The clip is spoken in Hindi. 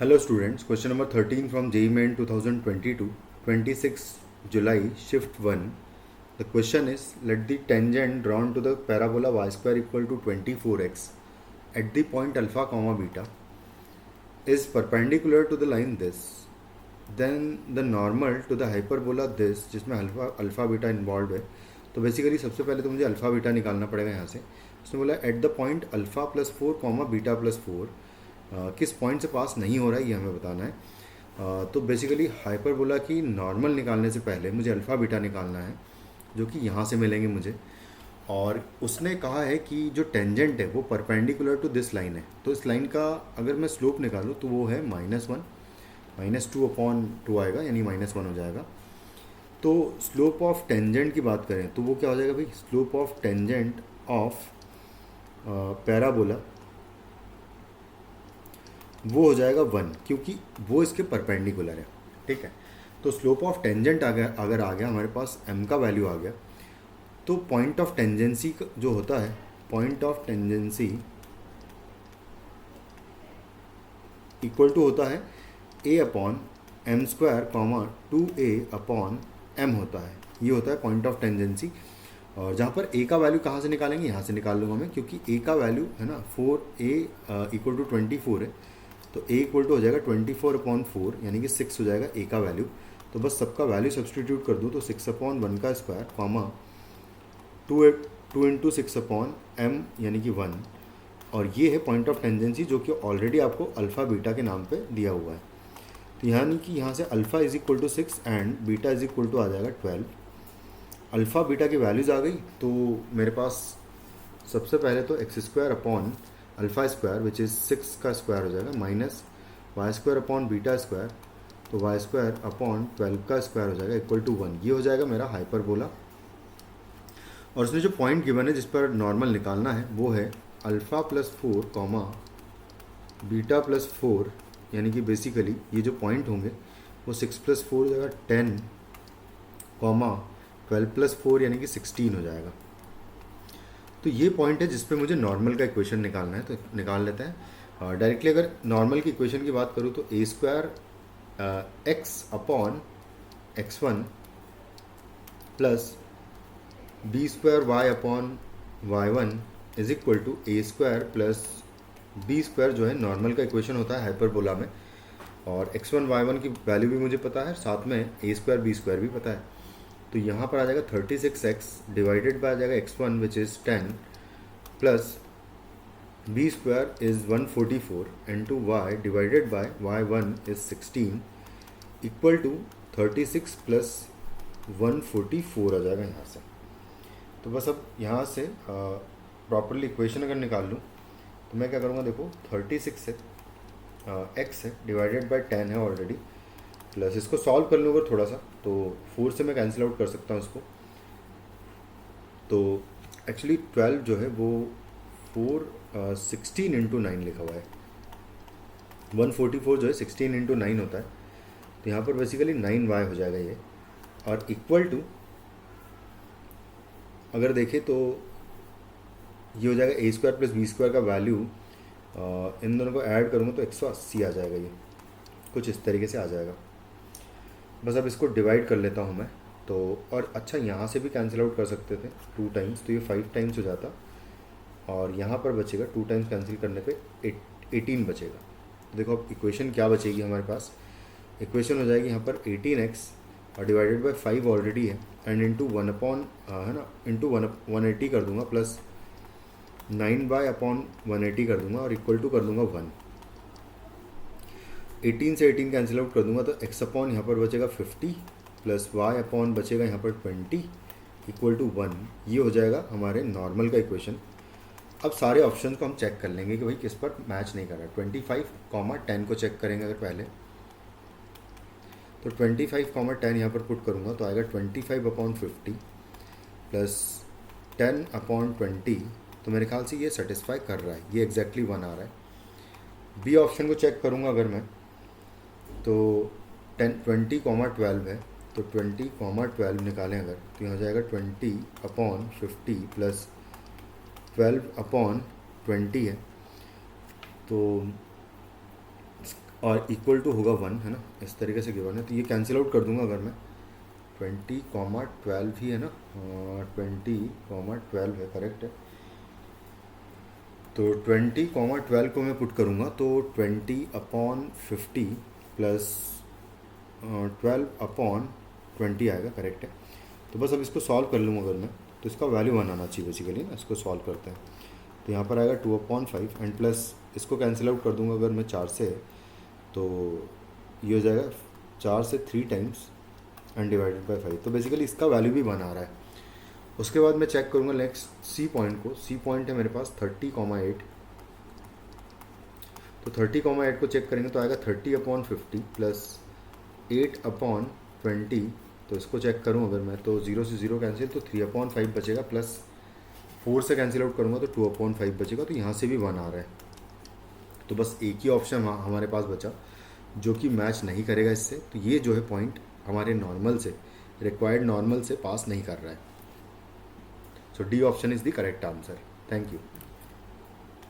Hello students, question number 13 from JEE Main 2022, 26 July, shift 1. The question is, let the tangent drawn to the parabola y square equal to 24x at the point alpha comma beta is perpendicular to the line this. Then the normal to the hyperbola this, जिसमें अल्फा बीटा इन्वॉल्व है. तो बेसिकली सबसे पहले तो मुझे अल्फा बीटा निकालना पड़ेगा यहाँ से. उसने बोला at the point alpha plus 4 comma beta plus 4 किस पॉइंट से पास नहीं हो रहा है ये हमें बताना है. तो बेसिकली हाइपरबोला की नॉर्मल निकालने से पहले मुझे अल्फ़ा बीटा निकालना है जो कि यहाँ से मिलेंगे मुझे. और उसने कहा है कि जो टेंजेंट है वो परपेंडिकुलर टू दिस लाइन है. तो इस लाइन का अगर मैं स्लोप निकालूँ तो वो है -1, -2/2 आएगा, यानी -1 हो जाएगा. तो स्लोप ऑफ टेंजेंट की बात करें तो वो क्या हो जाएगा भाई, slope of tangent of parabola वो हो जाएगा 1, क्योंकि वो इसके परपेंडिकुलर है. ठीक है, तो स्लोप ऑफ टेंजेंट अगर आ गया हमारे पास m का वैल्यू आ गया, तो पॉइंट ऑफ टेंजेंसी जो होता है, point of tangency equal to होता है a/m² 2a/m होता है. ये होता है पॉइंट ऑफ टेंजेंसी. और जहाँ पर a का वैल्यू कहाँ से निकालेंगे, यहाँ से निकाल लूँगा मैं, क्योंकि a का वैल्यू है ना 4a = 24 है. तो a इक्वल टू हो जाएगा 24/4, यानी कि 6 हो जाएगा a का वैल्यू. तो बस सबका वैल्यू सब्सटीट्यूट कर दूँ तो 6/1 का स्क्वायर कॉमा 2 × 6/m यानी कि 1. और ये है पॉइंट ऑफ टेंजेंसी जो कि ऑलरेडी आपको अल्फ़ा बीटा के नाम पे दिया हुआ है. तो यानी कि यहाँ से अल्फ़ा = 6 एंड बीटा = आ जाएगा 12. अल्फ़ा बीटा की वैल्यूज़ आ गई तो मेरे पास सबसे पहले तो x² alpha square which is 6 का स्क्वायर हो जाएगा, माइनस y² बीटा स्क्वायर, तो y² 12 का स्क्वायर हो जाएगा इक्वल टू 1. ये हो जाएगा मेरा हाइपरबोला. और उसने जो पॉइंट गिवन है जिस पर नॉर्मल निकालना है वो है alpha plus 4 comma beta plus 4, यानी कि बेसिकली ये जो पॉइंट होंगे वो 6 + 4 हो जाएगा 10 कॉमा 12 + 4 यानी कि 16 हो जाएगा. तो ये पॉइंट है जिस पे मुझे नॉर्मल का इक्वेशन निकालना है, तो निकाल लेते हैं डायरेक्टली. अगर नॉर्मल की इक्वेशन की बात करूँ तो a² x/x1 plus b² y/y1 is equal to a² plus b² जो है नॉर्मल का इक्वेशन होता है हाइपरबोला में. और x1 y1 की वैल्यू भी मुझे पता है, साथ में a² b² भी पता है. तो यहाँ पर आ जाएगा 36x डिवाइडेड बाय आ जाएगा x1 which is 10 plus b² is 144 into y divided by y1 is 16 equal to 36 plus 144 आ जाएगा यहाँ से. तो बस अब यहाँ से प्रॉपरली इक्वेशन अगर निकाल लूँ तो मैं क्या करूँगा, देखो 36 है, x है डिवाइडेड बाय 10 है ऑलरेडी, प्लस इसको सॉल्व कर लूँगा थोड़ा सा तो 4 से मैं कैंसिल आउट कर सकता हूँ इसको. तो एक्चुअली 12 जो है वो 16 × 9 लिखा हुआ है. 144 जो है 16 × 9 होता है. तो यहाँ पर बेसिकली 9y हो जाएगा ये. और इक्वल टू अगर देखें तो ये हो जाएगा a² प्लस b² का वैल्यू इन दोनों को ऐड करूँगा तो 180 आ जाएगा. ये कुछ इस तरीके से आ जाएगा. बस अब इसको डिवाइड कर लेता हूँ मैं. तो और अच्छा यहाँ से भी कैंसिल आउट कर सकते थे 2 टाइम्स, तो ये 5 टाइम्स हो जाता. और यहाँ पर बचेगा 2 टाइम्स कैंसिल करने पे 18 बचेगा. तो देखो अब इक्वेशन क्या बचेगी हमारे पास. इक्वेशन हो जाएगी यहाँ पर 18x और डिवाइडेड बाय 5 ऑलरेडी है एंड इंटू 1 है ना, इंटू 180 कर दूँगा प्लस 9/180 कर दूँगा और इक्वल टू कर दूँगा 1. 18 से 18 कैंसिल आउट कर दूंगा तो x/ यहाँ पर बचेगा 50 प्लस y/ बचेगा यहाँ पर 20 इक्वल टू 1. ये हो जाएगा हमारे नॉर्मल का इक्वेशन. अब सारे ऑप्शन को हम चेक कर लेंगे कि भाई किस पर मैच नहीं कर रहा है. 25, 10 को चेक करेंगे अगर पहले, तो 25, 10 यहाँ पर पुट करूँगा तो आएगा 25/50 प्लस 10/20. तो मेरे ख्याल से ये सेटिस्फाई कर रहा है, ये एग्जैक्टली 1 आ रहा है. बी ऑप्शन को चेक करूँगा अगर मैं तो 20, 12 है, तो 20, 12 निकालें अगर तो यहाँ हो जाएगा 20/50 प्लस 12/20 है. तो और इक्वल टू होगा 1, है ना, इस तरीके से गिवन है। तो ये कैंसिल आउट कर दूंगा अगर मैं 20, 12 ही है ना, 20, 12 है, करेक्ट है। तो 20, 12 को मैं पुट करूँगा तो 20/50 प्लस 12/20 आएगा, करेक्ट है। तो बस अब इसको सॉल्व कर लूँगा अगर मैं, तो इसका वैल्यू 1 आना चाहिए बेसिकली ना। इसको सॉल्व करते हैं तो यहाँ पर आएगा 2/5 एंड प्लस इसको कैंसिल आउट कर दूँगा अगर मैं 4 से, तो ये हो जाएगा 4 से 3 टाइम्स एंड डिवाइडेड बाई 5। तो बेसिकली इसका वैल्यू भी 1 आ रहा है। उसके बाद मैं चेक करूँगा नेक्स्ट सी पॉइंट को। सी पॉइंट है मेरे पास 30,8। तो 30,8 को चेक करेंगे तो आएगा 30/50 प्लस 8/20। तो इसको चेक करूँ अगर मैं, तो 0 से 0 कैंसिल, तो 3/5 बचेगा, प्लस 4 से कैंसिल आउट करूँगा तो 2/5 बचेगा। तो यहाँ से भी 1 आ रहा है। तो बस एक ही ऑप्शन हमारे पास बचा जो कि मैच नहीं करेगा इससे। तो ये जो है पॉइंट हमारे नॉर्मल से, रिक्वायर्ड नॉर्मल से पास नहीं कर रहा है। So D option is the correct answer. Thank you.